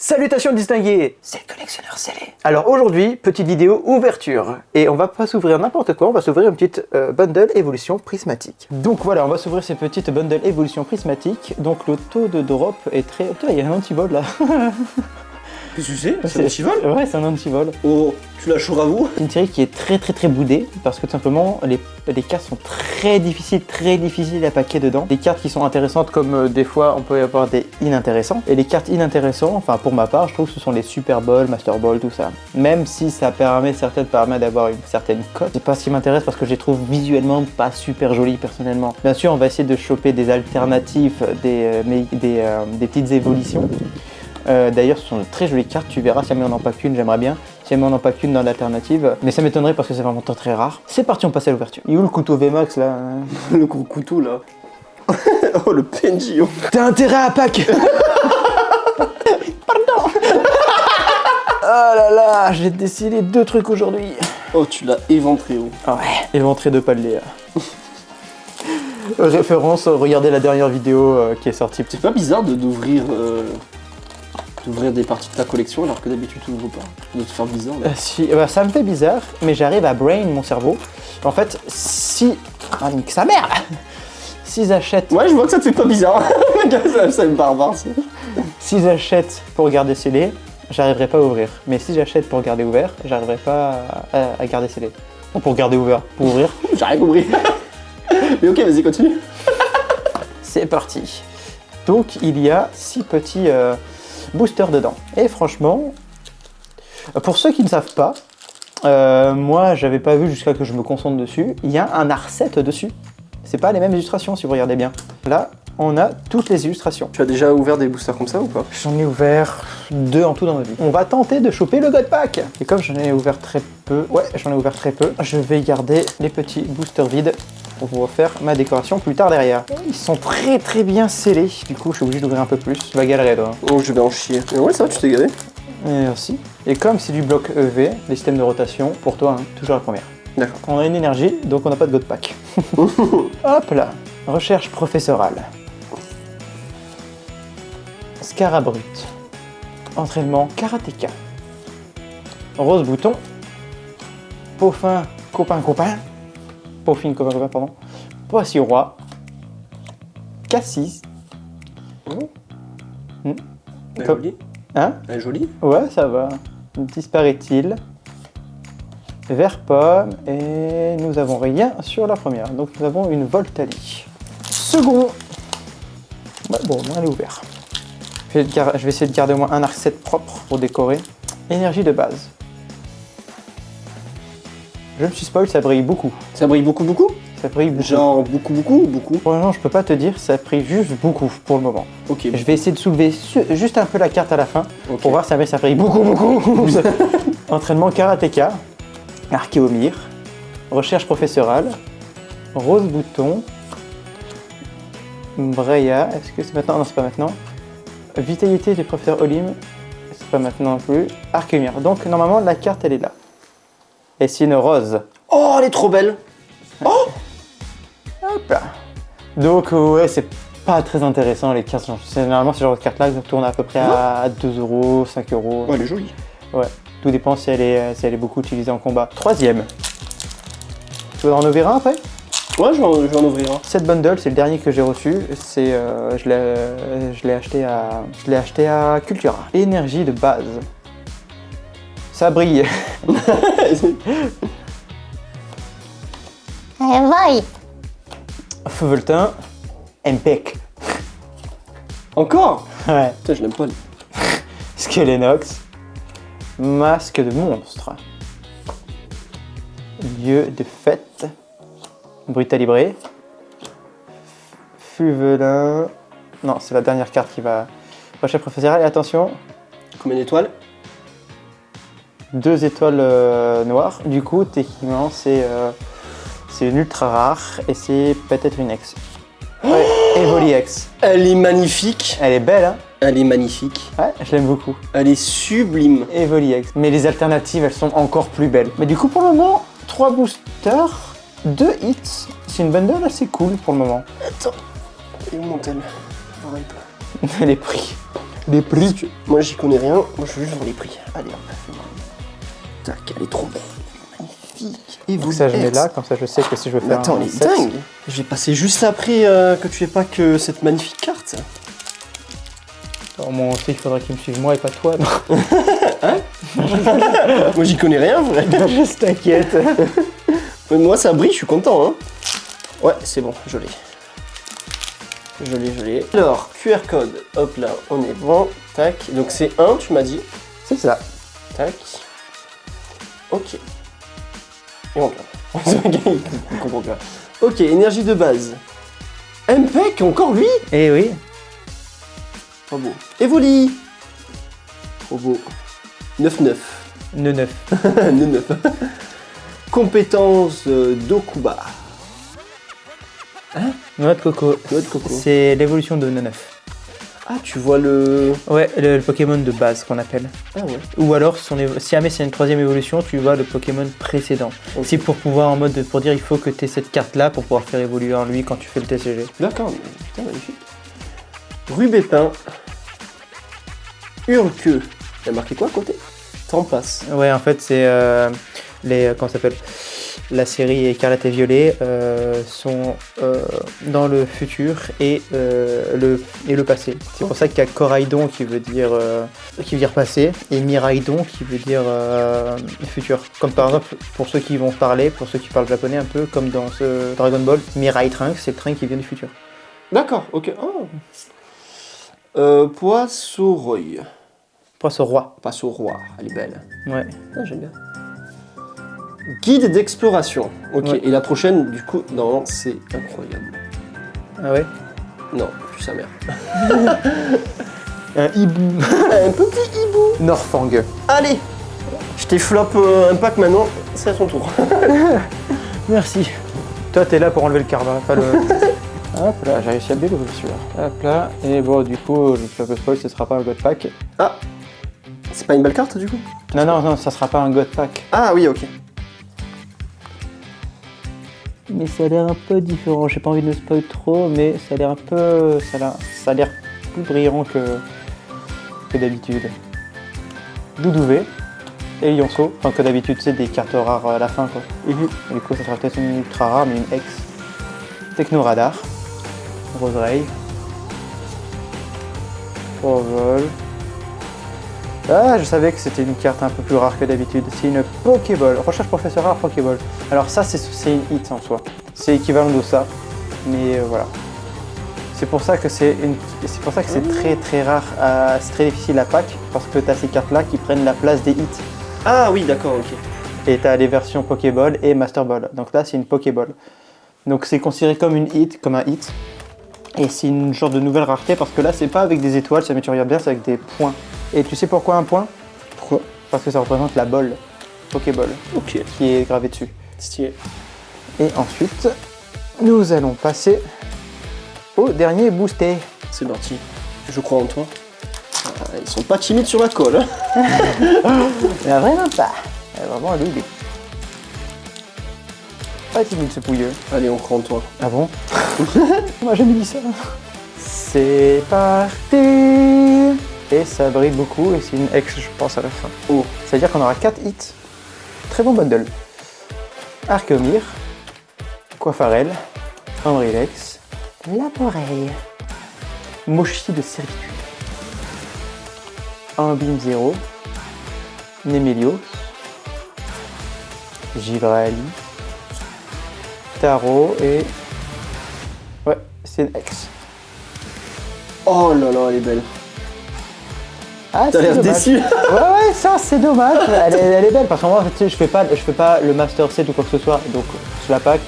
Salutations distingués, c'est le collectionneur scellé. Alors aujourd'hui, petite vidéo ouverture. Et on va pas s'ouvrir n'importe quoi, on va s'ouvrir une petite bundle évolution prismatique. Donc voilà, on va s'ouvrir ces petites bundles évolution prismatique. Donc le taux de drop est très... Putain, il y a un anti-vol là. Qu'est-ce que c'est? C'est un anti-vol? Ouais, c'est un anti-vol. Oh, tu la chaudes à vous? C'est une série qui est très boudée parce que tout simplement les cartes sont très difficiles à paquer dedans. Des cartes qui sont intéressantes comme des fois on peut y avoir des inintéressants. Et les cartes inintéressants, enfin pour ma part, je trouve que ce sont les Super Ball, Master Ball, tout ça. Même si ça permet d'avoir une certaine cote, c'est pas ce qui m'intéresse parce que je les trouve visuellement pas super jolies personnellement. Bien sûr, on va essayer de choper des alternatives, des petites évolutions. D'ailleurs, ce sont de très jolies cartes, tu verras, si jamais on n'en pack une, j'aimerais bien. Si jamais on n'en pack une dans l'alternative, mais ça m'étonnerait parce que c'est vraiment très rare. C'est parti, on passe à l'ouverture. Il est où le couteau VMAX là? Le gros couteau là. Oh le PNJ. T'as intérêt à pack. Pardon. Oh là là, j'ai décidé 2 trucs aujourd'hui. Oh, tu l'as éventré, oh. Ah ouais, éventré de palier. Référence, regardez la dernière vidéo qui est sortie. C'est pas bizarre d'ouvrir des parties de ta collection alors que d'habitude tu n'ouvres pas? De te faire bizarre là. Si, ça me fait bizarre, mais j'arrive à brain mon cerveau. En fait, si... Ah, nique sa mère. Si j'achète... Ouais, je vois que ça te fait pas bizarre. Ça me barbare ça. Si j'achète pour garder scellé, j'arriverai pas à ouvrir. Mais si j'achète pour garder ouvert, j'arriverai pas à garder scellé. Ou pour garder ouvert, pour ouvrir. J'ai rien compris. Mais ok, vas-y, continue. C'est parti. Donc, il y a 6 petits... booster dedans. Et franchement, pour ceux qui ne savent pas, moi j'avais pas vu jusqu'à que je me concentre dessus, il y a un art set dessus. C'est pas les mêmes illustrations si vous regardez bien. Là, on a toutes les illustrations. Tu as déjà ouvert des boosters comme ça ou pas? J'en ai ouvert 2 en tout dans ma vie. On va tenter de choper le God Pack. Et comme j'en ai ouvert très peu, je vais garder les petits boosters vides pour pouvoir faire ma décoration plus tard derrière. Ils sont très bien scellés. Du coup, je suis obligé d'ouvrir un peu plus. Tu vas galérer, toi. Oh, je vais en chier. Mais ouais, ça va, tu t'es galé. Merci. Et comme c'est du bloc EV, les systèmes de rotation, pour toi, hein, toujours la première. D'accord. On a une énergie, donc on n'a pas de God Pack. Hop là. Recherche professorale. Scarabrut. Entraînement karatéka. Rose bouton. Peaufin copain. Peaufine copain, pardon. Poisson roi. Cassis. Elle est jolie. Hein? Elle est jolie. Ouais, ça va. Disparaît-il. Vert pomme. Et nous avons rien sur la première. Donc nous avons une Voltali. Second. Ouais, bon, on est ouvert. Je vais essayer de garder au moins un arc set propre pour décorer. Énergie de base. Je me suis spoil, ça brille beaucoup. Ça brille beaucoup? Ça brille beaucoup. Genre beaucoup ou beaucoup? Pour l'instant, je peux pas te dire, ça brille juste beaucoup pour le moment. Ok. Je vais essayer de soulever juste un peu la carte à la fin pour voir si ça brille beaucoup. Entraînement karatéka, Archéomir, recherche professorale, rose bouton, Breya, est-ce que c'est maintenant? Non, c'est pas maintenant. Vitalité du professeur Olim, c'est pas maintenant non plus. Archéomir. Donc normalement la carte elle est là. Et c'est une rose. Oh, elle est trop belle. Oh. Hop là. Donc ouais, c'est pas très intéressant les cartes. Généralement ce genre de carte là tourne à peu près à 2 €, 5 €. Ouais, elle est jolie. Ouais, tout dépend si elle est beaucoup utilisée en combat. Troisième. Tu veux en ouvrir un après? Ouais, je vais en ouvrir un. Cette bundle, c'est le dernier que j'ai reçu. C'est, je l'ai acheté à Cultura. Énergie de base. Ça brille. Vai. Feuveltin. Impec. Encore? Ouais. Putain, je l'aime pas. Skelenox. Masque de monstre. Lieu de fête. Brutalibré. Fuvelin. Non, c'est la dernière carte qui va. Recherche professionnelle. Et attention. Combien d'étoiles? 2 étoiles noires. Du coup, techniquement, c'est une ultra rare et c'est peut-être une X. Ouais, Evoli X. Elle est magnifique. Elle est belle, hein? Elle est magnifique. Ouais, je l'aime beaucoup. Elle est sublime. Evoli X. Mais les alternatives, elles sont encore plus belles. Mais du coup, pour le moment, 3 boosters, 2 hits. C'est une bundle assez cool pour le moment. Attends. Et où mon tel? Les prix. Les prix. Moi j'y connais rien, moi je veux juste voir les prix. Allez hop. Tac, elle est trop belle. Magnifique. Et Donc ça je mets là, comme ça je sais que si je veux Mais faire attends, un elle est set, dingue. Je vais passer juste après que tu aies pas que cette magnifique carte. alors, moi aussi il faudrait qu'il me suive moi et pas toi. Non. Moi j'y connais rien, vrai. Juste t'inquiète. Mais moi ça brille, je suis content. Hein. Ouais, c'est bon, je l'ai. Je l'ai. Alors, QR code, hop là, on est bon. Tac, donc c'est 1, tu m'as dit. C'est ça. Tac. Ok. Et on regarde. Il comprend pas. Ok, énergie de base. MPEC, encore lui. Eh oui. Trop beau. Evoli. Trop beau. 9-9. 9. 9-9. Compétence d'Okuba. Noix de coco. Noix de coco. C'est l'évolution de 9. Ah, tu vois le... Ouais, le Pokémon de base qu'on appelle. Ah ouais. Ou alors, si jamais c'est une troisième évolution, tu vois le Pokémon précédent. Ok. C'est pour pouvoir en mode pour dire il faut que tu aies cette carte là pour pouvoir faire évoluer en lui quand tu fais le TCG. D'accord, mais putain, magnifique. Rubépin. Hurlqueux. Il y a marqué quoi à côté? Temps passe. Ouais, en fait, c'est comment ça s'appelle? La série Écarlate et Violet sont dans le futur et le passé. C'est pour ça qu'il y a Coraidon qui veut dire passé et Miraidon qui veut dire futur. Comme par exemple pour ceux qui vont parler, pour ceux qui parlent japonais un peu comme dans ce Dragon Ball, Mirai Trunks, c'est le train qui vient du futur. D'accord, ok. Oh. Poissoroy. Poisson roi. Poissoroy, elle est belle. Ouais. Ah, j'aime bien. Guide d'exploration. Ok, Ouais. et la prochaine, du coup, non, c'est incroyable. Ah ouais. Non, tu sa mère. Un hibou. Un petit hibou. Norfang. Allez, je t'ai flop un pack maintenant, c'est à son tour. Merci. Toi, t'es là pour enlever le karma, pas le. Hop là, j'ai réussi à bien l'ouvrir celui-là. Hop là, et bon, du coup, je fais un peu spoil, ce sera pas un God Pack. Ah, c'est pas une belle carte du coup? Non, ça sera pas un God Pack. Ah oui, ok. Mais ça a l'air un peu différent, j'ai pas envie de le spoil trop, mais ça a l'air un peu. Ça a l'air plus brillant que d'habitude. Doudouvé et Lionceau, enfin que d'habitude, c'est des cartes rares à la fin quoi. Du coup, ça sera peut-être une ultra rare, mais une X. Technoradar, Roseray, Provol. Ah, je savais que c'était une carte un peu plus rare que d'habitude. C'est une Pokéball. Recherche professeur rare Pokéball. Alors ça, c'est une hit en soi. C'est équivalent de ça. Mais voilà. C'est pour ça que c'est très très rare. C'est très difficile à pack parce que tu as ces cartes-là qui prennent la place des hits. Ah oui, d'accord, ok. Et tu as les versions Pokéball et Master Ball. Donc là, c'est une Pokéball. Donc c'est considéré comme une hit, comme un hit. Et c'est une genre de nouvelle rareté parce que là, c'est pas avec des étoiles, ça tu regardes bien, c'est avec des points. Et tu sais pourquoi un point? Pourquoi? Parce que ça représente la bolle, Pokéball, Ok, qui est gravée dessus. stylé. Et ensuite, nous allons passer au dernier booster. C'est parti. Je crois en toi. Ah, ils sont pas timides sur la colle. Hein. Mais vraiment pas. Vraiment, lui, il est pas timide ce pouilleux. Allez, on croit en toi. Ah bon? On m'a jamais dit ça. C'est parti. Et ça brille beaucoup et c'est une X, je pense, à la fin. Oh. C'est-à-dire qu'on aura 4 hits. Très bon bundle. Archeomir, Coiffarel, Henrilex, Laporeille, Mochi de Servitude, Ambime Zero, Nemelios, Givrali, Taro et... Ouais, c'est une X. Oh là là, elle est belle. Ah, T'as l'air dommage. déçu. Ouais, ça c'est dommage. Elle est belle parce que moi, tu sais, je fais pas le Master Set ou quoi que ce soit. Donc, sur la pack,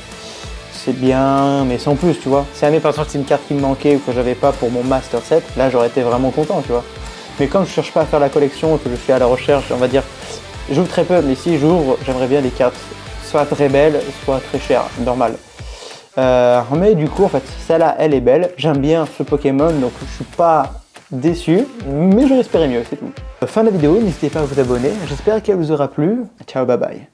c'est bien, mais sans plus, tu vois. Si jamais par exemple c'est une carte qui me manquait ou que j'avais pas pour mon Master Set, là j'aurais été vraiment content, tu vois. Mais comme je cherche pas à faire la collection et que je suis à la recherche, on va dire, j'ouvre très peu, mais si j'ouvre, j'aimerais bien des cartes soit très belles, soit très chères, normal. Mais du coup, en fait, celle-là, elle est belle. J'aime bien ce Pokémon, donc je suis pas déçu, mais j'aurais espéré mieux, c'est tout. Fin de la vidéo, n'hésitez pas à vous abonner. J'espère qu'elle vous aura plu. Ciao, bye bye.